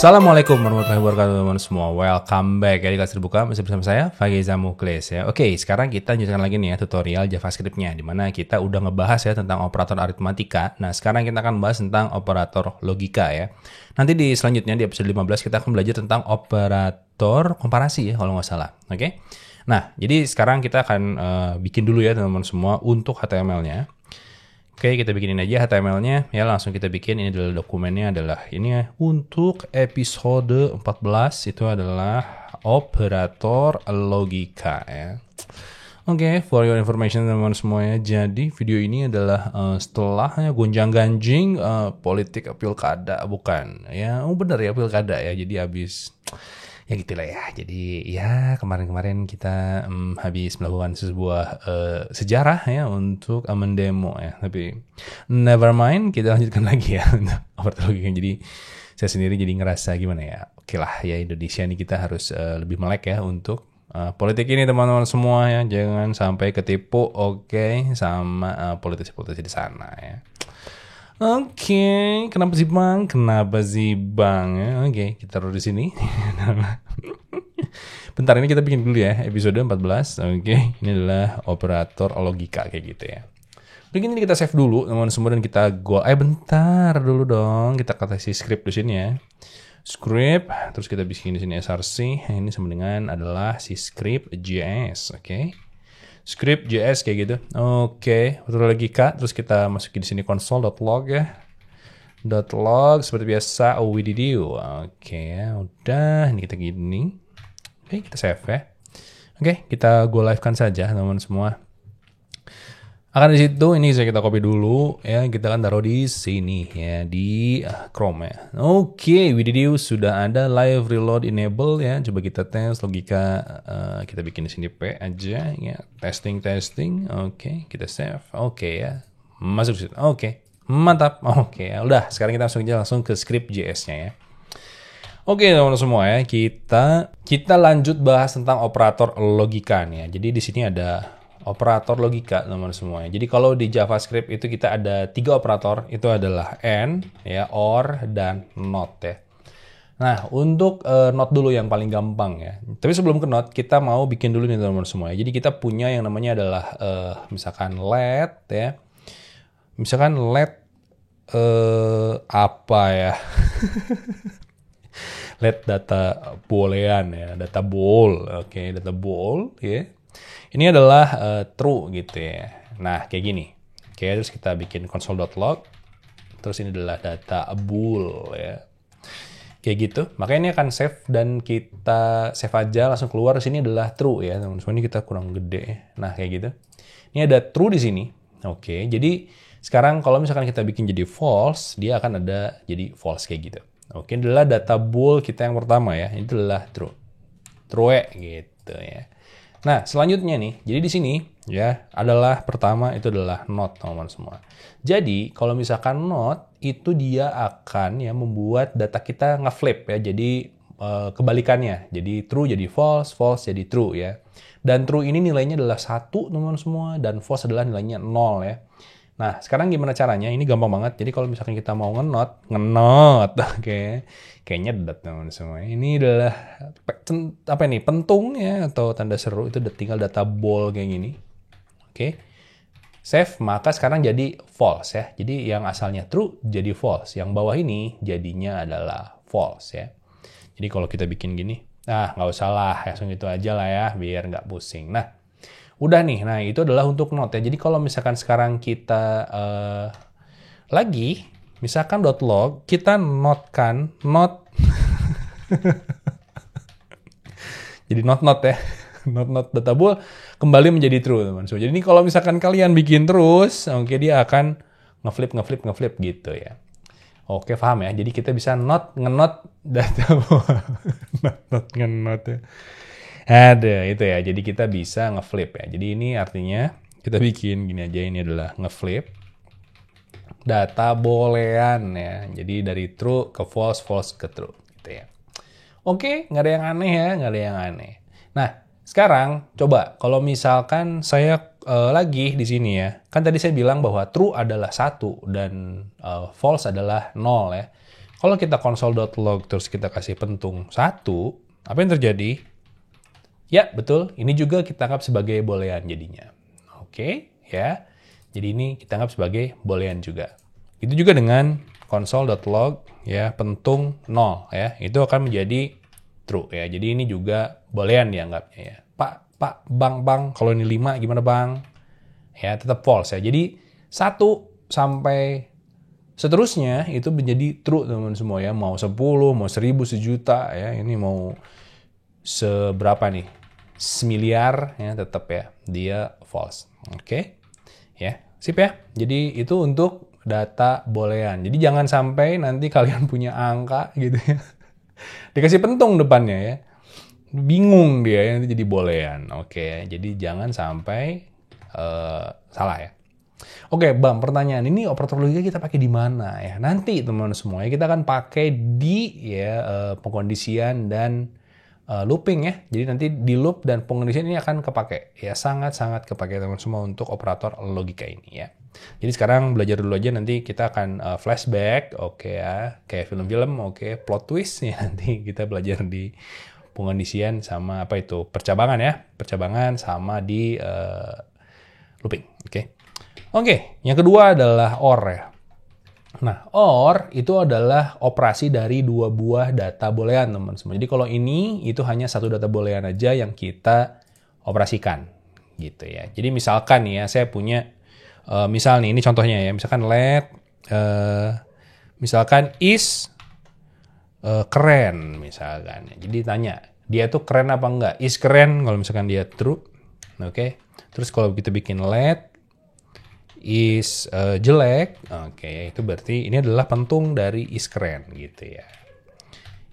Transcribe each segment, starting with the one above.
Assalamualaikum warahmatullahi wabarakatuh teman-teman semua. Welcome back ya di kelas terbuka, masih bersama saya Faiza Muklis ya. Oke, sekarang kita lanjutkan lagi nih ya tutorial JavaScript-nya, dimana kita udah ngebahas ya tentang operator aritmatika. Nah sekarang kita akan bahas tentang operator logika ya. Nanti di selanjutnya di episode 15 kita akan belajar tentang operator komparasi ya kalau nggak salah. Oke. Nah jadi sekarang kita akan bikin dulu ya teman-teman semua untuk HTML-nya. Oke, kita bikinin aja HTML-nya. Ya, langsung kita bikin. Ini adalah dokumennya adalah ini ya. Untuk episode 14 itu adalah operator logika ya. Oke, for your information teman-teman semuanya. Jadi video ini adalah setelahnya gonjang-ganjing politik pilkada, bukan? Ya, benar ya pilkada ya. Jadi habis ya gitulah ya. Jadi ya kemarin-kemarin kita habis melakukan sebuah sejarah ya untuk mendemo ya. Tapi never mind, kita lanjutkan lagi ya untuk operator logika. Jadi saya sendiri jadi ngerasa gimana ya. Oke lah ya, Indonesia ini kita harus lebih melek ya untuk politik ini teman-teman semua ya. Jangan sampai ketipu sama politisi-politisi di sana ya. Oke, kenapa sih bang? Oke, kita taruh di sini. Bentar, ini kita bikin dulu ya episode 14. Oke, ini adalah operator logika kayak gitu ya. Begini kita save dulu teman-teman semua dan kita go. Bentar dulu dong, kita kasih script di sini ya. Script, terus kita bikin di sini src. Ini sama dengan adalah si script JS, oke. Script JS kayak gitu. Oke, operator logika. Terus kita masukin di sini console.log ya. .log seperti biasa. We did you. Oke ya, udah. Ini kita gini. Oke, kita save ya. Oke, kita go live kan saja teman-teman semua. Akan di situ ini bisa kita copy dulu ya, kita akan taruh di sini ya di Chrome ya. Oke, video sudah ada live reload enable ya. Coba kita tes logika, kita bikin di sini P aja ya. Testing. Oke, kita save. Oke ya. Masuk situ. Oke. Mantap. Oke, ya udah. Sekarang kita langsung ke script JS-nya ya. Oke, teman-teman semua ya. Kita lanjut bahas tentang operator logika nih ya. Jadi di sini ada operator logika teman-teman semuanya. Jadi kalau di JavaScript itu kita ada 3 operator, itu adalah AND, ya, OR, dan NOT ya. Nah, untuk NOT dulu yang paling gampang ya. Tapi sebelum ke NOT, kita mau bikin dulu nih teman-teman semuanya. Jadi kita punya yang namanya adalah misalkan let ya. Misalkan let apa ya? Let data boolean ya, data bool. Oke, data bool ya. Ini adalah true gitu ya. Nah, kayak gini. Oke, terus kita bikin console.log. Terus ini adalah data bool ya. Kayak gitu. Makanya ini akan save dan kita save aja langsung keluar. Sini adalah true ya, teman-teman. Ini kita kurang gede ya. Nah, kayak gitu. Ini ada true di sini. Oke, jadi sekarang kalau misalkan kita bikin jadi false, dia akan ada jadi false kayak gitu. Oke, ini adalah data bool kita yang pertama ya. Ini adalah true. True gitu ya. Nah, selanjutnya nih, jadi di sini ya adalah pertama itu adalah not teman-teman semua. Jadi, kalau misalkan not itu dia akan ya membuat data kita ngeflip ya. Jadi kebalikannya. Jadi true jadi false, false jadi true ya. Dan true ini nilainya adalah 1 teman-teman semua dan false adalah nilainya 0 ya. Nah, sekarang gimana caranya? Ini gampang banget. Jadi kalau misalkan kita mau ngenot, oke. Kayaknya dedet teman semua. Ini adalah apa ini? Pentung ya atau tanda seru itu tinggal data bool kayak gini. Oke. Save, maka sekarang jadi false ya. Jadi yang asalnya true jadi false. Yang bawah ini jadinya adalah false ya. Jadi kalau kita bikin gini, nggak usah lah, langsung gitu aja lah ya, biar nggak pusing. Nah, udah nih, nah itu adalah untuk not ya. Jadi kalau misalkan sekarang kita lagi, misalkan .log, kita notkan, not. Jadi not ya. Not data bool kembali menjadi true, teman. So, jadi kalau misalkan kalian bikin terus, oke, dia akan ngeflip gitu ya. Oke, paham ya. Jadi kita bisa ngenot data bool. ngenot ya. Ada itu ya, jadi kita bisa ngeflip ya. Jadi ini artinya kita bikin gini aja, ini adalah ngeflip data boolean ya. Jadi dari true ke false, false ke true gitu ya. Oke, nggak ada yang aneh ya, nggak ada yang aneh. Nah, sekarang coba kalau misalkan saya lagi di sini ya, kan tadi saya bilang bahwa true adalah 1 dan false adalah 0 ya. Kalau kita console.log terus kita kasih pentung 1, apa yang terjadi? Ya, betul. Ini juga kita anggap sebagai boolean jadinya. Oke, ya. Jadi ini kita anggap sebagai boolean juga. Itu juga dengan console.log ya, pentung 0 ya. Itu akan menjadi true ya. Jadi ini juga boolean dianggapnya ya. Pak, Bang, kalau ini 5 gimana Bang? Ya, tetap false ya. Jadi 1 sampai seterusnya itu menjadi true teman-teman semua ya. Mau 10, mau 1000, sejuta ya. Ini mau seberapa nih? Semiliar ya, tetap ya. Dia false. Oke. Ya, sip ya. Jadi itu untuk data boolean. Jadi jangan sampai nanti kalian punya angka gitu ya. Dikasih pentung depannya ya. Bingung dia nanti jadi boolean. Oke, jadi jangan sampai salah ya. Oke, Bang, pertanyaan ini operator logika kita pakai di mana ya? Nanti teman-teman semua ya, kita akan pakai di ya pengkondisian dan looping ya. Jadi nanti di loop dan pengkondisian ini akan kepake ya, sangat-sangat kepake teman-teman semua untuk operator logika ini ya. Jadi sekarang belajar dulu aja, nanti kita akan flashback, oke ya, kayak film-film, oke, plot twist ya, nanti kita belajar di pengkondisian sama apa itu percabangan ya, percabangan sama di looping, oke. Oke, yang kedua adalah OR ya. Nah, OR itu adalah operasi dari dua buah data boolean, teman-teman semua. Jadi kalau ini itu hanya satu data boolean aja yang kita operasikan, gitu ya. Jadi misalkan nih ya, saya punya, misal nih, ini contohnya ya, misalkan let, misalkan is keren, misalkan. Jadi tanya, dia tuh keren apa enggak? Is keren, kalau misalkan dia true, oke. Terus kalau kita bikin let, is jelek, oke, itu berarti ini adalah pentung dari is keren gitu ya.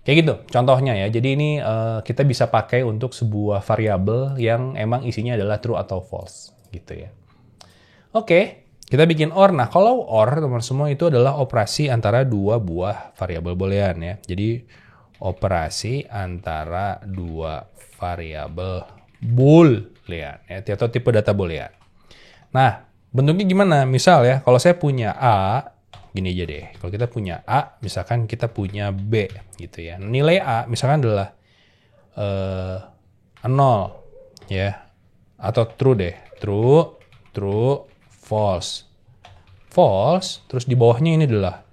Kayak gitu contohnya ya. Jadi ini kita bisa pakai untuk sebuah variabel yang emang isinya adalah true atau false gitu ya. Oke, kita bikin OR. Nah, kalau OR teman-teman semua itu adalah operasi antara dua buah variabel boolean ya. Jadi operasi antara dua variabel boolean ya, atau tipe data boolean. Nah, bentuknya gimana? Misal ya, kalau saya punya A, gini aja deh. Kalau kita punya A, misalkan kita punya B, gitu ya. Nilai A, misalkan adalah 0, ya. Atau true deh. True, true, false. False, terus di bawahnya ini adalah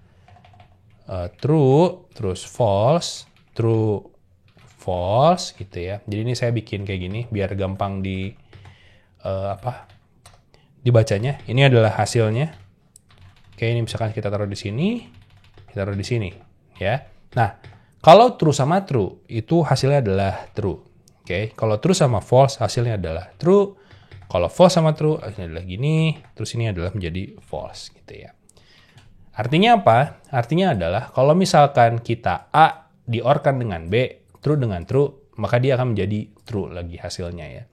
true, terus false, true, false, gitu ya. Jadi ini saya bikin kayak gini, biar gampang dibacanya. Ini adalah hasilnya. Oke, ini misalkan kita taruh di sini, kita taruh di sini, ya. Nah, kalau true sama true, itu hasilnya adalah true. Oke, kalau true sama false, hasilnya adalah true. Kalau false sama true, hasilnya adalah gini, terus ini adalah menjadi false, gitu ya. Artinya apa? Artinya adalah, kalau misalkan kita A di-OR-kan dengan B, true dengan true, maka dia akan menjadi true lagi hasilnya ya.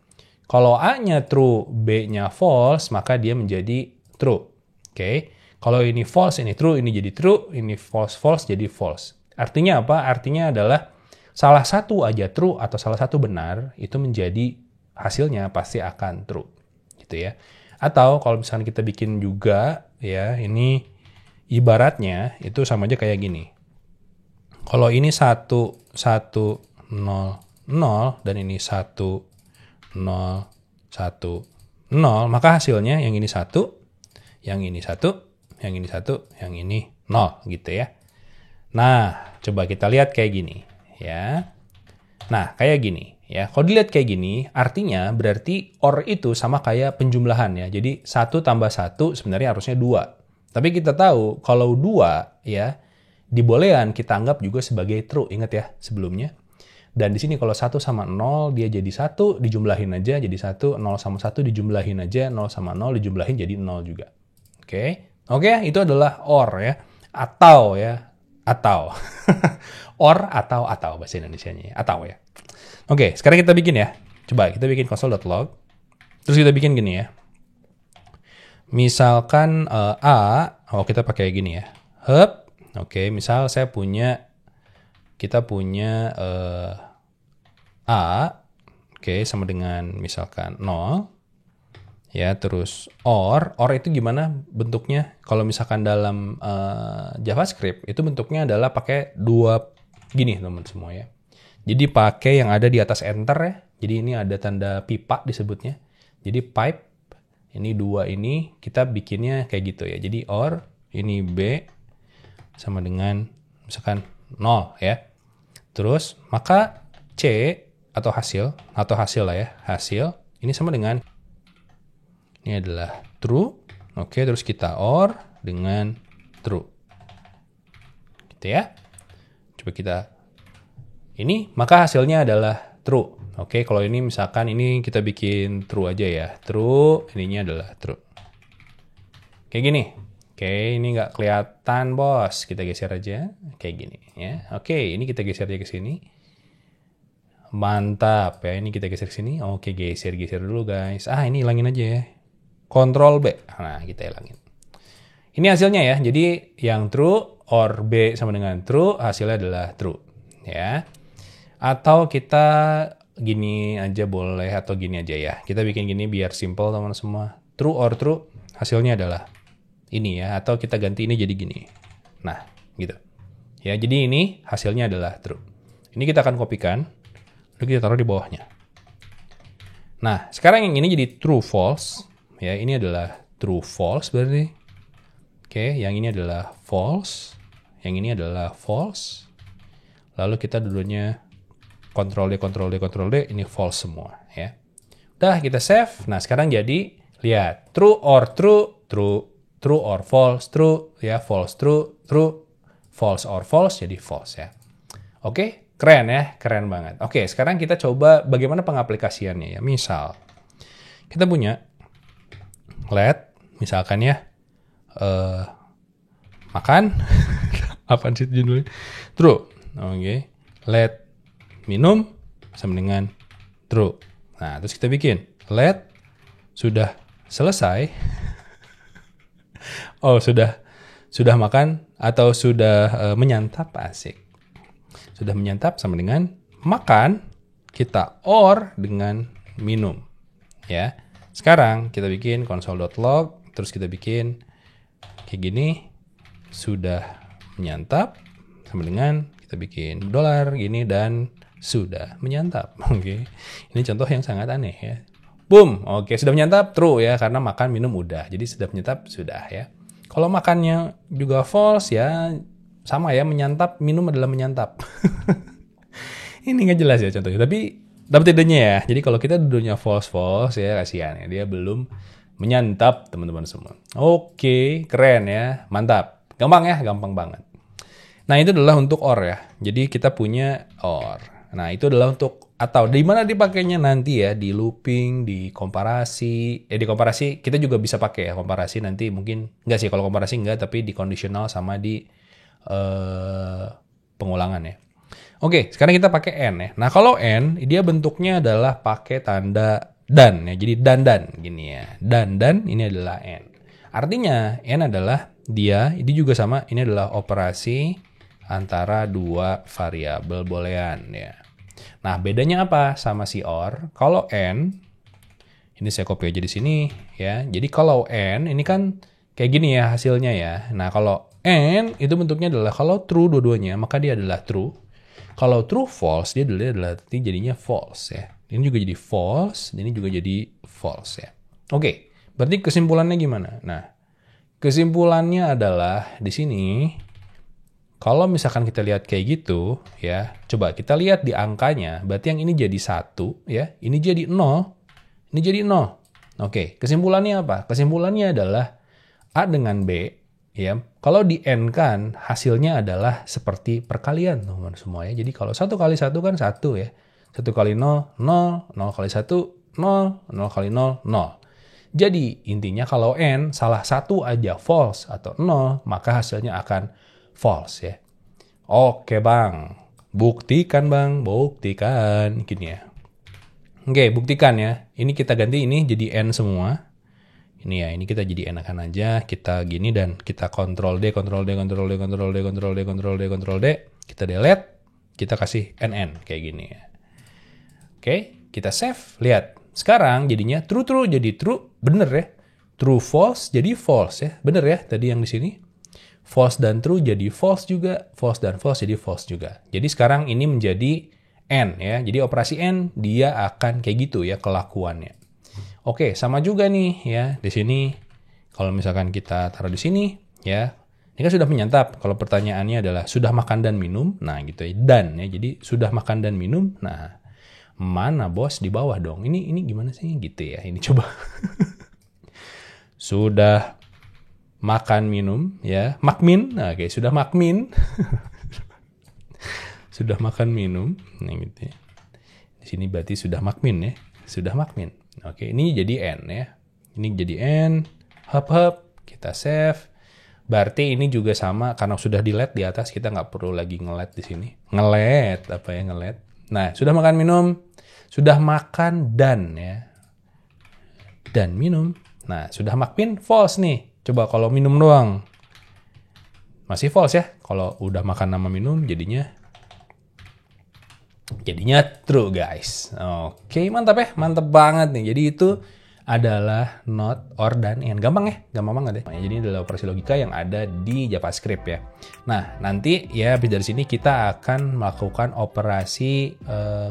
Kalau A-nya true, B-nya false, maka dia menjadi true. Oke. Kalau ini false, ini true, ini jadi true, ini false, false, jadi false. Artinya apa? Artinya adalah salah satu aja true atau salah satu benar, itu menjadi hasilnya pasti akan true. Gitu ya. Atau kalau misalnya kita bikin juga, ya, ini ibaratnya itu sama aja kayak gini. Kalau ini 1, 1, 0, 0, dan ini 1, 0, 1, 0, maka hasilnya yang ini 1, yang ini 1, yang ini 1, yang ini 0 gitu ya. Nah, coba kita lihat kayak gini ya. Nah, kayak gini ya. Kalau dilihat kayak gini, artinya berarti OR itu sama kayak penjumlahan ya. Jadi 1 tambah 1 sebenarnya harusnya 2. Tapi kita tahu kalau 2 ya, di boolean kita anggap juga sebagai true. Ingat ya sebelumnya. Dan di sini kalau 1 sama 0, dia jadi 1, dijumlahin aja jadi 1, 0 sama 1 dijumlahin aja, 0 sama 0 dijumlahin jadi 0 juga. Oke, itu adalah OR ya. Atau ya, atau. OR atau bahasa Indonesianya ya, atau ya. Oke, sekarang kita bikin ya. Coba kita bikin console.log. Terus kita bikin gini ya. Misalkan kita pakai gini ya. Hub, oke, misal kita punya A, oke, sama dengan misalkan 0, Ya, terus or itu gimana bentuknya? Kalau misalkan dalam JavaScript itu bentuknya adalah pakai dua gini teman semua ya. Jadi pakai yang ada di atas enter ya. Jadi ini ada tanda pipa disebutnya. Jadi pipe ini dua ini kita bikinnya kayak gitu ya. Jadi or ini B sama dengan misalkan 0 ya. Terus maka C atau hasil lah ya. Hasil ini sama dengan ini adalah true. Oke, terus kita or dengan true. Gitu ya. Coba kita ini, maka hasilnya adalah true. Oke, kalau ini misalkan ini kita bikin true aja ya. True, ininya adalah true. Kayak gini. Oke, ini nggak kelihatan bos. Kita geser aja. Kayak gini ya. Oke, ini kita geser aja ke sini. Mantap ya, ini kita geser ke sini. Oke, geser dulu guys. Ini hilangin aja ya. Ctrl B. Nah, kita hilangin. Ini hasilnya ya. Jadi yang true or B sama dengan true, hasilnya adalah true. Ya. Atau kita gini aja boleh atau gini aja ya. Kita bikin gini biar simple teman-teman semua. True or true, hasilnya adalah ini ya. Atau kita ganti ini jadi gini. Nah, gitu. Ya, jadi ini hasilnya adalah true. Ini kita akan kopikan. Lalu kita taruh di bawahnya. Nah, sekarang yang ini jadi true false. Ya, ini adalah true false berarti. Oke, yang ini adalah false. Yang ini adalah false. Lalu kita dulunya Ctrl D, ini false semua ya. Udah kita save. Nah, sekarang jadi lihat true or true, true or false, true ya, false true, false or false jadi false ya. Oke, keren ya, keren banget. Oke, sekarang kita coba bagaimana pengaplikasiannya ya. Misal kita punya let misalkan ya makan apaan sih judulnya? True. Oke. Let minum sama dengan true. Nah, terus kita bikin let sudah selesai. Oh, sudah makan atau sudah menyantap, asik. Sudah menyantap sama dengan makan, kita or dengan minum. Ya. Sekarang kita bikin console.log, terus kita bikin kayak gini, sudah menyantap sama dengan kita bikin $, gini dan sudah menyantap. Oke. Ini contoh yang sangat aneh ya. Boom. Oke, sudah menyantap true ya karena makan minum udah. Jadi sudah menyantap sudah ya. Kalau makannya juga false ya sama ya, menyantap minum adalah menyantap. Ini nggak jelas ya contohnya, tapi dapat idenya ya. Jadi kalau kita dulunya false ya kasihan ya, dia belum menyantap teman-teman semua. Oke, keren ya, mantap. Gampang ya, gampang banget. Nah, itu adalah untuk or ya. Jadi kita punya or. Nah, itu adalah untuk atau di mana dipakainya nanti ya, di looping, di komparasi. Di komparasi kita juga bisa pakai ya, komparasi nanti mungkin enggak sih, kalau komparasi enggak, tapi di conditional sama di pengulangan ya. Oke, sekarang kita pakai n ya. Nah, kalau n dia bentuknya adalah pakai tanda dan ya. Jadi dan gini ya. Dan ini adalah n. Artinya n adalah ini juga sama, ini adalah operasi antara dua variabel boolean ya. Nah, bedanya apa sama si or? Kalau n ini saya copy aja di sini ya. Jadi kalau n ini kan kayak gini ya hasilnya ya. Nah, kalau n itu bentuknya adalah kalau true dua-duanya, maka dia adalah true. Kalau true false, dia adalah jadinya false ya. Ini juga jadi false, ini juga jadi false ya. Oke, berarti kesimpulannya gimana? Nah, kesimpulannya adalah di sini, kalau misalkan kita lihat kayak gitu ya, coba kita lihat di angkanya, berarti yang ini jadi 1 ya, ini jadi 0, ini jadi 0. Oke, kesimpulannya apa? Kesimpulannya adalah A dengan B ya, kalau di n kan hasilnya adalah seperti perkalian teman-teman semua ya. Jadi kalau 1 kali 1 kan 1 ya. 1 kali 0, 0. 0 kali 1, 0. 0 kali 0, 0. Jadi intinya kalau n salah satu aja false atau 0, maka hasilnya akan false ya. Oke bang, buktikan bang, buktikan. Gini ya. Oke, buktikan ya. Ini kita ganti ini jadi n semua. Ini ya, ini kita jadi enakan aja, kita gini dan kita Ctrl D, Ctrl D, Ctrl D, Ctrl D, Ctrl D, Ctrl D, Ctrl D, kita delete, kita kasih NN kayak gini ya. Oke, kita save, lihat. Sekarang jadinya true jadi true, bener ya. True false jadi false ya. Bener ya tadi yang di sini. False dan true jadi false juga. False dan false jadi false juga. Jadi sekarang ini menjadi AND ya. Jadi operasi AND dia akan kayak gitu ya kelakuannya. Oke, sama juga nih ya. Di sini kalau misalkan kita taruh di sini ya. Ini kan sudah menyantap. Kalau pertanyaannya adalah sudah makan dan minum. Nah gitu ya. Dan ya. Jadi sudah makan dan minum. Nah, mana bos di bawah dong. Ini gimana sih gitu ya. Ini coba. Sudah makan minum ya. Makmin. Nah, oke, sudah makmin. Sudah makan minum. Nah gitu ya. Di sini berarti sudah makmin ya. Sudah makmin. Oke, ini jadi N ya. Ini jadi N. Hub. Kita save. Berarti ini juga sama karena sudah di-LED di atas, kita nggak perlu lagi nge-LED di sini. Nge-LED, apa ya nge-LED? Nah, sudah makan minum, sudah makan dan ya. Dan minum. Nah, sudah makmin false nih. Coba kalau minum doang. Masih false ya. Kalau udah makan sama minum jadinya true guys. Oke, mantap ya. Mantap banget nih. Jadi itu adalah not, or, dan, and. Gampang ya? Gampang banget ya. Jadi ini adalah operasi logika yang ada di JavaScript ya. Nah, nanti ya dari sini kita akan melakukan operasi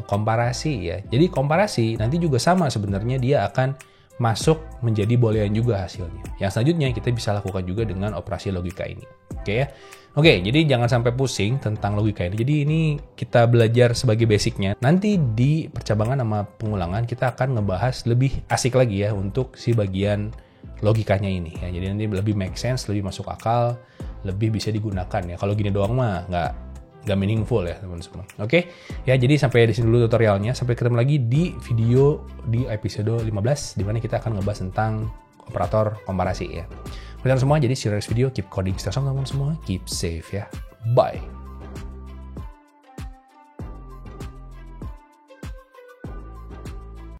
komparasi ya. Jadi komparasi nanti juga sama sebenarnya dia akan masuk menjadi boolean juga hasilnya. Yang selanjutnya kita bisa lakukan juga dengan operasi logika ini. Oke ya. Oke, jadi jangan sampai pusing tentang logika ini. Jadi ini kita belajar sebagai basicnya. Nanti di percabangan sama pengulangan kita akan ngebahas lebih asik lagi ya untuk si bagian logikanya ini. Ya, jadi nanti lebih make sense, lebih masuk akal, lebih bisa digunakan ya. Kalau gini doang mah nggak meaningful ya teman-teman. Oke, ya jadi sampai di sini dulu tutorialnya. Sampai ketemu lagi di video di episode 15 di mana kita akan ngebahas tentang operator komparasi ya. Teman-teman semua, jadi see you next video. Keep coding, stay strong teman-teman semua. Keep safe ya. Bye.